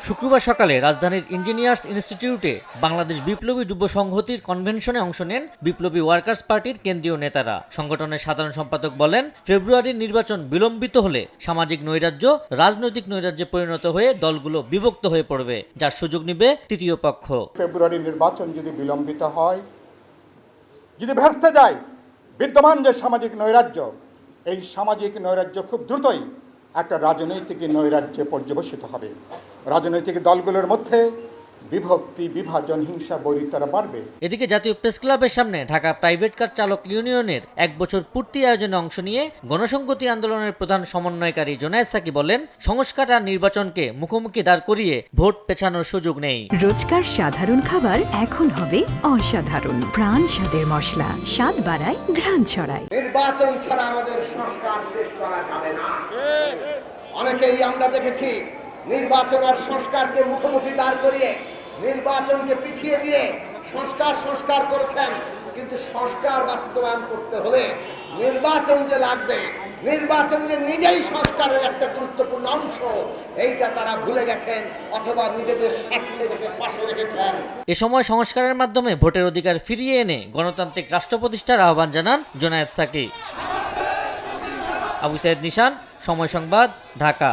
শুক্রবার সকালে রাজধানীর ইঞ্জিনিয়ার্স ইনস্টিটিউটে বাংলাদেশ বিপ্লবী যুব সংহতির কনভেনশনে অংশ নেন বিপ্লবী ওয়ার্কার্স পার্টির কেন্দ্রীয় নেতারা। সংগঠনের সাধারণ সম্পাদক বলেন, ফেব্রুয়ারির নির্বাচন বিলম্বিত হলে সামাজিক নৈরাজ্য রাজনৈতিক নৈরাজ্যে পরিণত হয়ে দলগুলো বিভক্ত হয়ে পড়বে, যার সুযোগ নেবে তৃতীয় পক্ষ। ফেব্রুয়ারির নির্বাচন যদি বিলম্বিত হয়, যদি ভেস্তে যায় বিদ্যমান যে সামাজিক নৈরাজ্য, এই সামাজিক নৈরাজ্য খুব দ্রুতই একটা রাজনৈতিক নৈরাজ্যে পর্যবসিত হবে। রাজনৈতিক দলগুলোর মধ্যে বিভক্তি, বিভাজন, হিংসা, বৈরিতারা বাড়বে। এদিকে জাতীয় প্রেস ক্লাবের সামনে ঢাকা প্রাইভেট কার চালক ইউনিয়নের 1 বছর পূর্তি আয়োজনে অংশ নিয়ে গণসংহতি আন্দোলনের প্রধান সমন্বয়কারী জোনায়েদ সাকি বলেন, সংস্কার আর নির্বাচনকে মুখোমুখি দাঁড় করিয়ে ভোট পেছানোর সুযোগ নেই। রোজকার সাধারণ খাবার এখন হবে অসাধারণ। প্রাণ স্বাদের মশলা, স্বাদ বাড়ায়, ঘ্রাণ ছড়ায়। নির্বাচন ছাড়া আমাদের সংস্কার শেষ করা যাবে না। অনেকেই আমরা দেখেছি নির্বাচন আর সংস্কারকে মুখোমুখি দাঁড় করিয়ে নির্বাচনকে পিছিয়ে দিয়ে সংস্কার করেছেন, কিন্তু সংস্কার বাস্তবায়ন করতে হলে নির্বাচন যে লাগবে, নির্বাচন যে নিজেই সংস্কারের একটা গুরুত্বপূর্ণ অংশ, এইটা তারা ভুলে গেছেন অথবা নিজেদের স্বার্থে রেখে পাশে রেখেছেন। এ সময় সংস্কারের মাধ্যমে ভোটের অধিকার ফিরিয়ে এনে গণতান্ত্রিক রাষ্ট্র প্রতিষ্ঠার আহ্বান জানান জোনায়েদ সাকি। আবু সাইদ নিশান, সময় সংবাদ, ঢাকা।